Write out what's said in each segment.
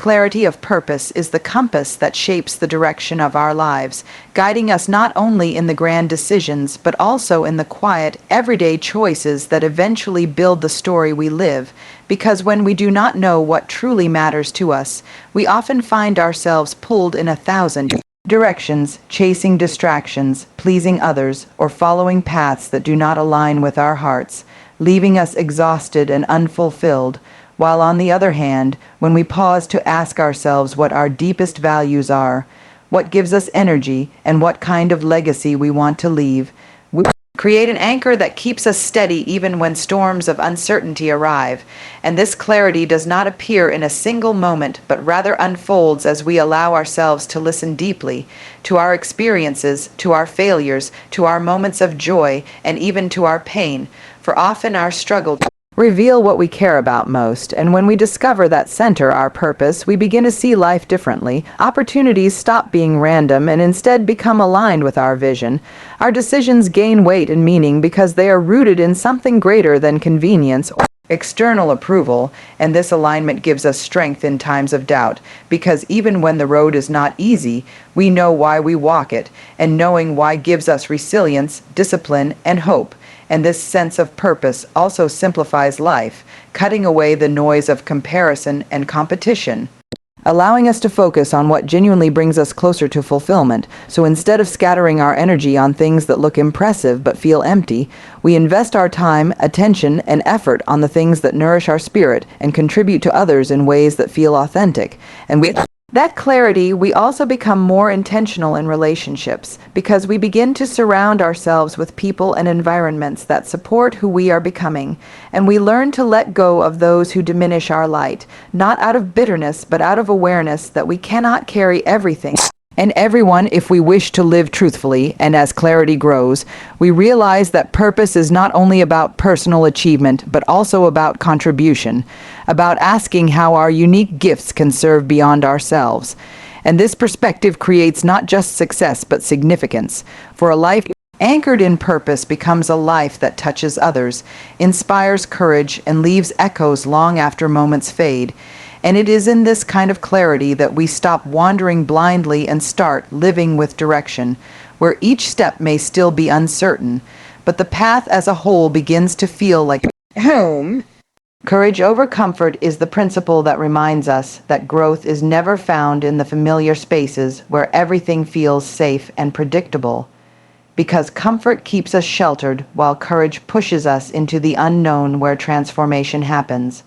clarity of purpose is the compass that shapes the direction of our lives, guiding us not only in the grand decisions, but also in the quiet, everyday choices that eventually build the story we live. Because when we do not know what truly matters to us, we often find ourselves pulled in 1,000 directions, chasing distractions, pleasing others, or following paths that do not align with our hearts, leaving us exhausted and unfulfilled. While on the other hand, when we pause to ask ourselves what our deepest values are, what gives us energy, and what kind of legacy we want to leave, we create an anchor that keeps us steady even when storms of uncertainty arrive. And this clarity does not appear in a single moment, but rather unfolds as we allow ourselves to listen deeply to our experiences, to our failures, to our moments of joy, and even to our pain. For often our struggle reveal what we care about most, and when we discover that center our purpose, we begin to see life differently. Opportunities stop being random and instead become aligned with our vision. Our decisions gain weight and meaning because they are rooted in something greater than convenience or external approval, and this alignment gives us strength in times of doubt, because even when the road is not easy, we know why we walk it, and knowing why gives us resilience, discipline, and hope. And this sense of purpose also simplifies life, cutting away the noise of comparison and competition, allowing us to focus on what genuinely brings us closer to fulfillment. So instead of scattering our energy on things that look impressive but feel empty, we invest our time, attention, and effort on the things that nourish our spirit and contribute to others in ways that feel authentic. And with that clarity, we also become more intentional in relationships, because we begin to surround ourselves with people and environments that support who we are becoming, and we learn to let go of those who diminish our light, not out of bitterness, but out of awareness that we cannot carry everything and everyone if we wish to live truthfully. And as clarity grows, we realize that purpose is not only about personal achievement, but also about contribution, about asking how our unique gifts can serve beyond ourselves. And this perspective creates not just success, but significance. For a life anchored in purpose becomes a life that touches others, inspires courage, and leaves echoes long after moments fade. And it is in this kind of clarity that we stop wandering blindly and start living with direction, where each step may still be uncertain, but the path as a whole begins to feel like home. Courage over comfort is the principle that reminds us that growth is never found in the familiar spaces where everything feels safe and predictable, because comfort keeps us sheltered while courage pushes us into the unknown where transformation happens.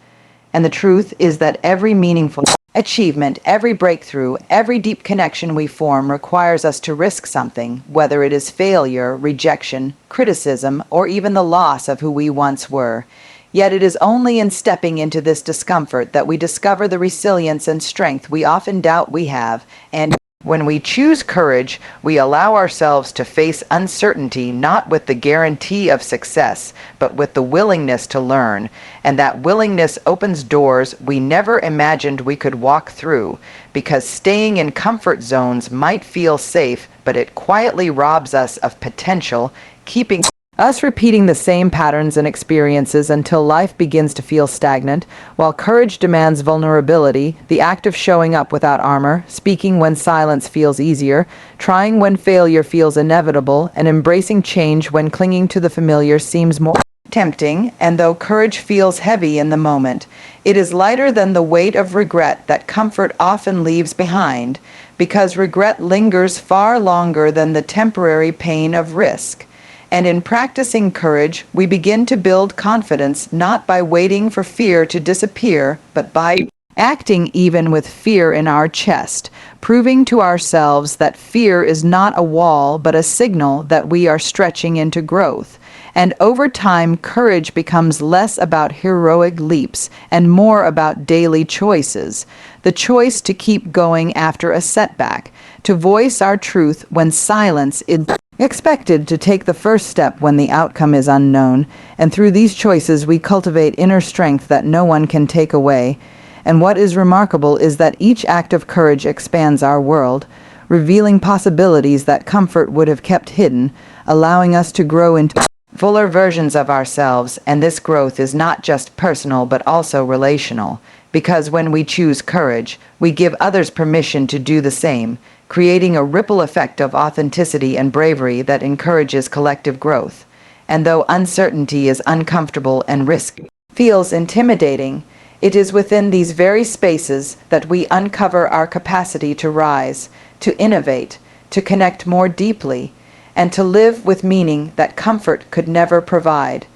And the truth is that every meaningful achievement, every breakthrough, every deep connection we form requires us to risk something, whether it is failure, rejection, criticism, or even the loss of who we once were. Yet it is only in stepping into this discomfort that we discover the resilience and strength we often doubt we have. And when we choose courage, we allow ourselves to face uncertainty not with the guarantee of success, but with the willingness to learn. And that willingness opens doors we never imagined we could walk through, because staying in comfort zones might feel safe, but it quietly robs us of potential, keeping us repeating the same patterns and experiences until life begins to feel stagnant. While courage demands vulnerability, the act of showing up without armor, speaking when silence feels easier, trying when failure feels inevitable, and embracing change when clinging to the familiar seems more tempting. And though courage feels heavy in the moment, it is lighter than the weight of regret that comfort often leaves behind, because regret lingers far longer than the temporary pain of risk. And in practicing courage, we begin to build confidence not by waiting for fear to disappear, but by acting even with fear in our chest, proving to ourselves that fear is not a wall, but a signal that we are stretching into growth. And over time, courage becomes less about heroic leaps and more about daily choices. The choice to keep going after a setback, to voice our truth when silence is expected, to take the first step when the outcome is unknown. And through these choices, we cultivate inner strength that no one can take away. And what is remarkable is that each act of courage expands our world, revealing possibilities that comfort would have kept hidden, allowing us to grow into fuller versions of ourselves. And this growth is not just personal but also relational, because when we choose courage, we give others permission to do the same, creating a ripple effect of authenticity and bravery that encourages collective growth. And though uncertainty is uncomfortable and risk feels intimidating, it is within these very spaces that we uncover our capacity to rise, to innovate, to connect more deeply, and to live with meaning that comfort could never provide.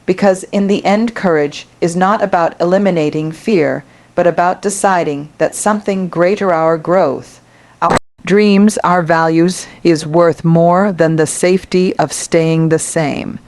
Because in the end, courage is not about eliminating fear, but about deciding that something greater, our growth, our dreams, our values, is worth more than the safety of staying the same.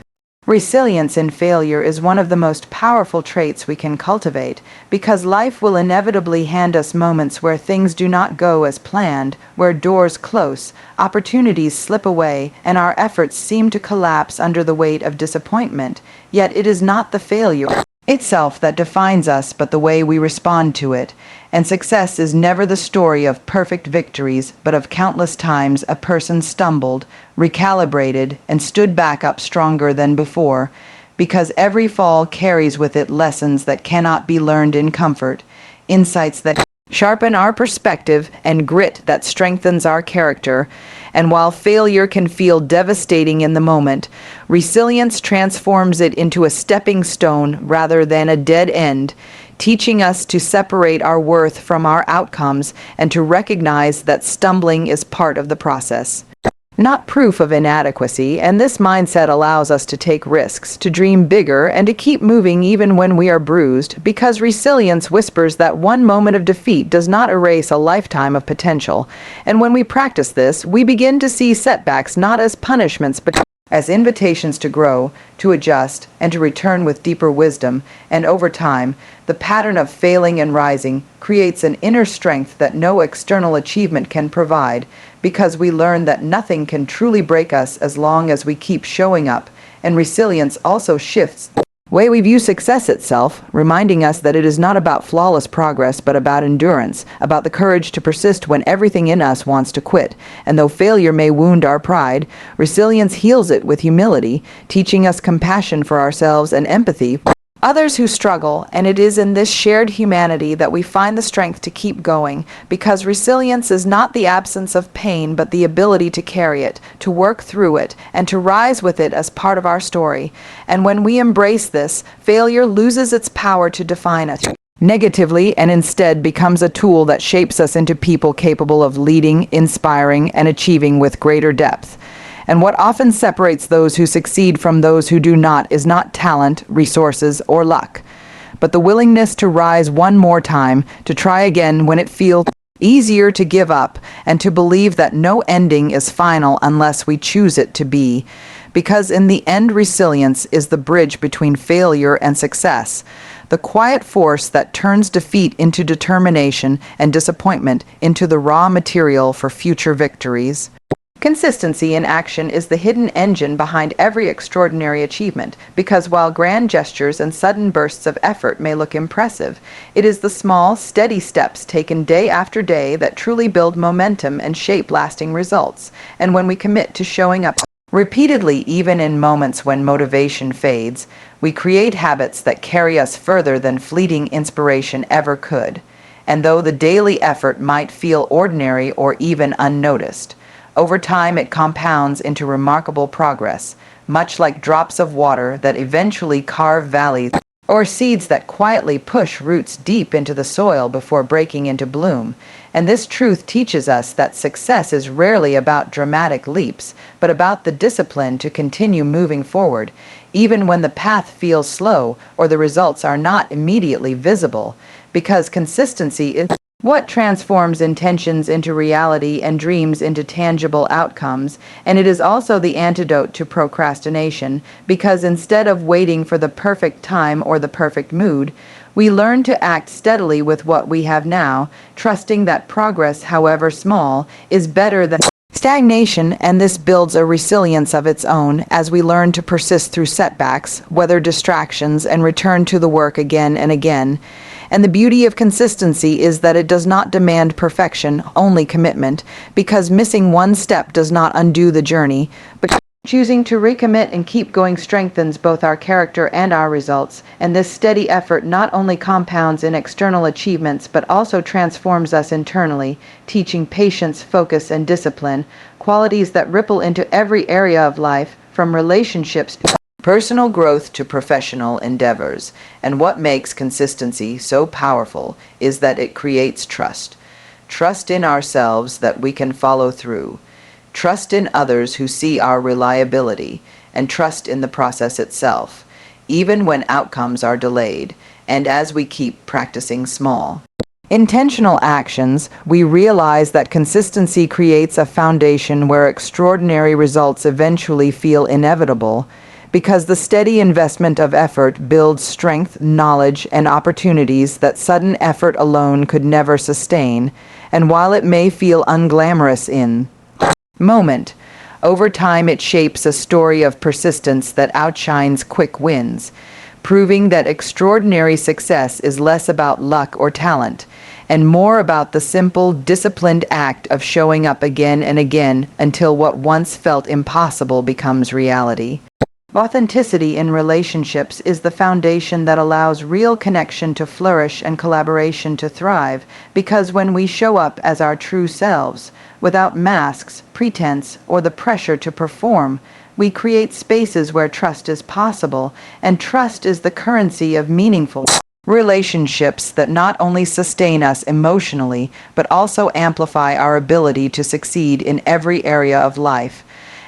Resilience in failure is one of the most powerful traits we can cultivate, because life will inevitably hand us moments where things do not go as planned, where doors close, opportunities slip away, and our efforts seem to collapse under the weight of disappointment. Yet it is not the failure itself that defines us, but the way we respond to it. And success is never the story of perfect victories, but of countless times a person stumbled, recalibrated, and stood back up stronger than before, because every fall carries with it lessons that cannot be learned in comfort, insights that sharpen our perspective, and grit that strengthens our character. And while failure can feel devastating in the moment, resilience transforms it into a stepping stone rather than a dead end, teaching us to separate our worth from our outcomes and to recognize that stumbling is part of the process, not proof of inadequacy. And this mindset allows us to take risks, to dream bigger, and to keep moving even when we are bruised, because resilience whispers that one moment of defeat does not erase a lifetime of potential. And when we practice this, we begin to see setbacks not as punishments, but as invitations to grow, to adjust, and to return with deeper wisdom. And over time, the pattern of failing and rising creates an inner strength that no external achievement can provide, because we learn that nothing can truly break us as long as we keep showing up. And resilience also shifts the way we view success itself, reminding us that it is not about flawless progress, but about endurance, about the courage to persist when everything in us wants to quit. And though failure may wound our pride, resilience heals it with humility, teaching us compassion for ourselves and empathy for others who struggle. And it is in this shared humanity that we find the strength to keep going, because resilience is not the absence of pain, but the ability to carry it, to work through it, and to rise with it as part of our story. And when we embrace this, failure loses its power to define us negatively and instead becomes a tool that shapes us into people capable of leading, inspiring, and achieving with greater depth. And what often separates those who succeed from those who do not is not talent, resources, or luck, but the willingness to rise one more time, to try again when it feels easier to give up, and to believe that no ending is final unless we choose it to be. Because in the end, resilience is the bridge between failure and success, the quiet force that turns defeat into determination and disappointment into the raw material for future victories. Consistency in action is the hidden engine behind every extraordinary achievement, because while grand gestures and sudden bursts of effort may look impressive, it is the small, steady steps taken day after day that truly build momentum and shape lasting results. And when we commit to showing up repeatedly, even in moments when motivation fades, we create habits that carry us further than fleeting inspiration ever could. And though the daily effort might feel ordinary or even unnoticed, over time it compounds into remarkable progress, much like drops of water that eventually carve valleys, or seeds that quietly push roots deep into the soil before breaking into bloom. And this truth teaches us that success is rarely about dramatic leaps, but about the discipline to continue moving forward, even when the path feels slow or the results are not immediately visible, because consistency is what transforms intentions into reality and dreams into tangible outcomes. And it is also the antidote to procrastination, because instead of waiting for the perfect time or the perfect mood, we learn to act steadily with what we have now, trusting that progress, however small, is better than stagnation. And this builds a resilience of its own as we learn to persist through setbacks, weather distractions, and return to the work again and again. And the beauty of consistency is that it does not demand perfection, only commitment, because missing one step does not undo the journey, but Choosing to recommit and keep going strengthens both our character and our results, and this steady effort not only compounds in external achievements but also transforms us internally, teaching patience, focus, and discipline, qualities that ripple into every area of life, from relationships to personal growth to professional endeavors. And what makes consistency so powerful is that it creates trust. Trust in ourselves that we can follow through. Trust in others who see our reliability, and trust in the process itself, even when outcomes are delayed, and as we keep practicing small, intentional actions, we realize that consistency creates a foundation where extraordinary results eventually feel inevitable, because the steady investment of effort builds strength, knowledge, and opportunities that sudden effort alone could never sustain, and while it may feel unglamorous in moment, over time it shapes a story of persistence that outshines quick wins, proving that extraordinary success is less about luck or talent, and more about the simple, disciplined act of showing up again and again until what once felt impossible becomes reality. Authenticity in relationships is the foundation that allows real connection to flourish and collaboration to thrive, because when we show up as our true selves, without masks, pretense, or the pressure to perform, we create spaces where trust is possible, and trust is the currency of meaningful relationships that not only sustain us emotionally, but also amplify our ability to succeed in every area of life.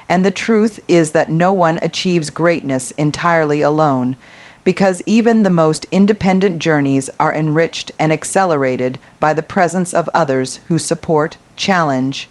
And the truth is that no one achieves greatness entirely alone, because even the most independent journeys are enriched and accelerated by the presence of others who support, challenge,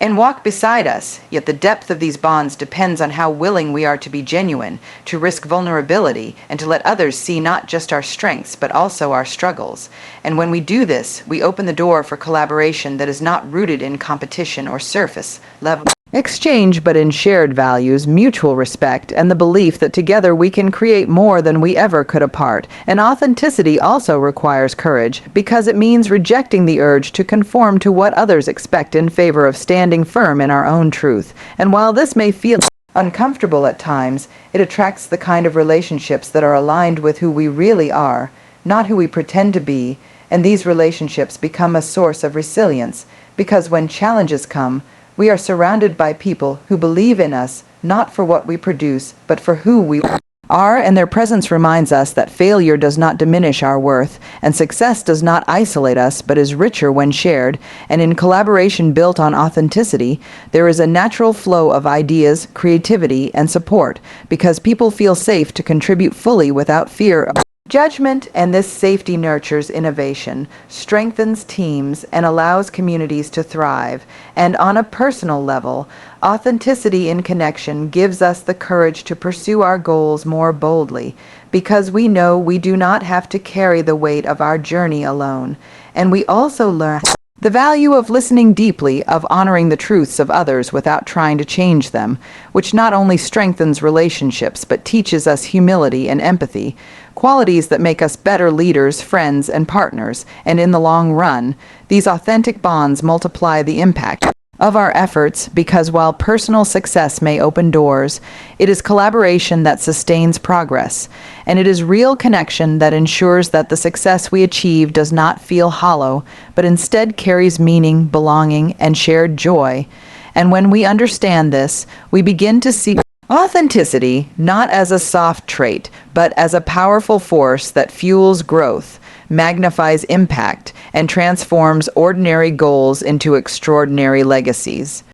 and walk beside us. Yet the depth of these bonds depends on how willing we are to be genuine, to risk vulnerability, and to let others see not just our strengths, but also our struggles. And when we do this, we open the door for collaboration that is not rooted in competition or surface level exchange, but in shared values, mutual respect, and the belief that together we can create more than we ever could apart. And authenticity also requires courage, because it means rejecting the urge to conform to what others expect in favor of standing firm in our own truth. And while this may feel uncomfortable at times, it attracts the kind of relationships that are aligned with who we really are, not who we pretend to be, and these relationships become a source of resilience, because when challenges come, we are surrounded by people who believe in us, not for what we produce, but for who we are, and their presence reminds us that failure does not diminish our worth, and success does not isolate us, but is richer when shared. And in collaboration built on authenticity, there is a natural flow of ideas, creativity, and support, because people feel safe to contribute fully without fear of judgment, and this safety nurtures innovation, strengthens teams, and allows communities to thrive. And on a personal level, authenticity in connection gives us the courage to pursue our goals more boldly, because we know we do not have to carry the weight of our journey alone. And we also learn the value of listening deeply, of honoring the truths of others without trying to change them, which not only strengthens relationships but teaches us humility and empathy, qualities that make us better leaders, friends, and partners. And in the long run, these authentic bonds multiply the impact of our efforts, because while personal success may open doors, it is collaboration that sustains progress, and it is real connection that ensures that the success we achieve does not feel hollow, but instead carries meaning, belonging, and shared joy. And when we understand this, we begin to see authenticity not as a soft trait, but as a powerful force that fuels growth, magnifies impact, and transforms ordinary goals into extraordinary legacies.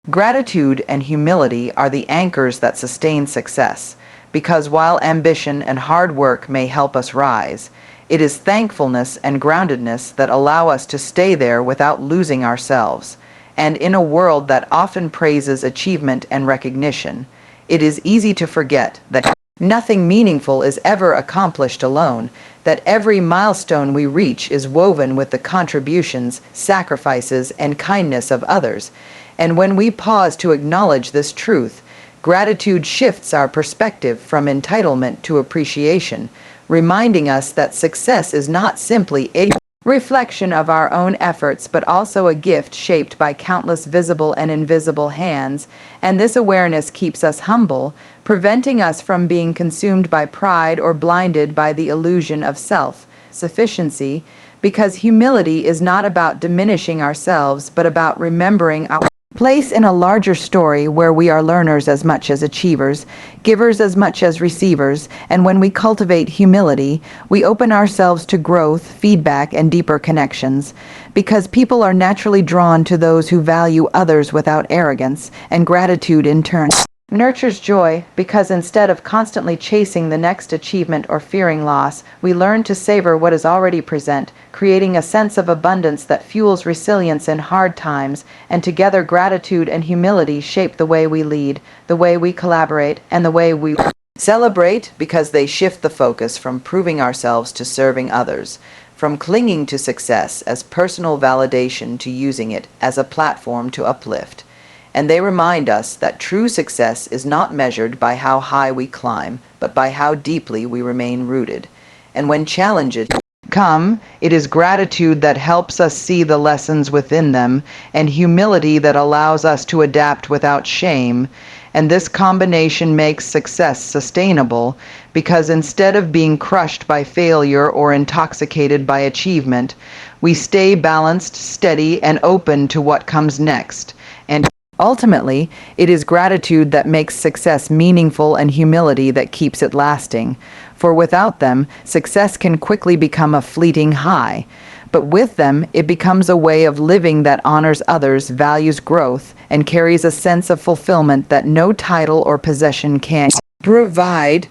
Gratitude and humility are the anchors that sustain success, because while ambition and hard work may help us rise, it is thankfulness and groundedness that allow us to stay there without losing ourselves. And in a world that often praises achievement and recognition, it is easy to forget that nothing meaningful is ever accomplished alone, that every milestone we reach is woven with the contributions, sacrifices, and kindness of others. And when we pause to acknowledge this truth, gratitude shifts our perspective from entitlement to appreciation, reminding us that success is not simply a reflection of our own efforts, but also a gift shaped by countless visible and invisible hands, and this awareness keeps us humble, preventing us from being consumed by pride or blinded by the illusion of self-sufficiency, because humility is not about diminishing ourselves, but about remembering our place in a larger story where we are learners as much as achievers, givers as much as receivers, and when we cultivate humility, we open ourselves to growth, feedback, and deeper connections, because people are naturally drawn to those who value others without arrogance, and gratitude in turn nurtures joy, because instead of constantly chasing the next achievement or fearing loss, we learn to savor what is already present, creating a sense of abundance that fuels resilience in hard times, and together gratitude and humility shape the way we lead, the way we collaborate, and the way we celebrate, because they shift the focus from proving ourselves to serving others, from clinging to success as personal validation to using it as a platform to uplift. And they remind us that true success is not measured by how high we climb, but by how deeply we remain rooted. And when challenges come, it is gratitude that helps us see the lessons within them, and humility that allows us to adapt without shame. And this combination makes success sustainable, because instead of being crushed by failure or intoxicated by achievement, we stay balanced, steady, and open to what comes next. And ultimately, it is gratitude that makes success meaningful and humility that keeps it lasting. For without them, success can quickly become a fleeting high. But with them, it becomes a way of living that honors others, values growth, and carries a sense of fulfillment that no title or possession can provide.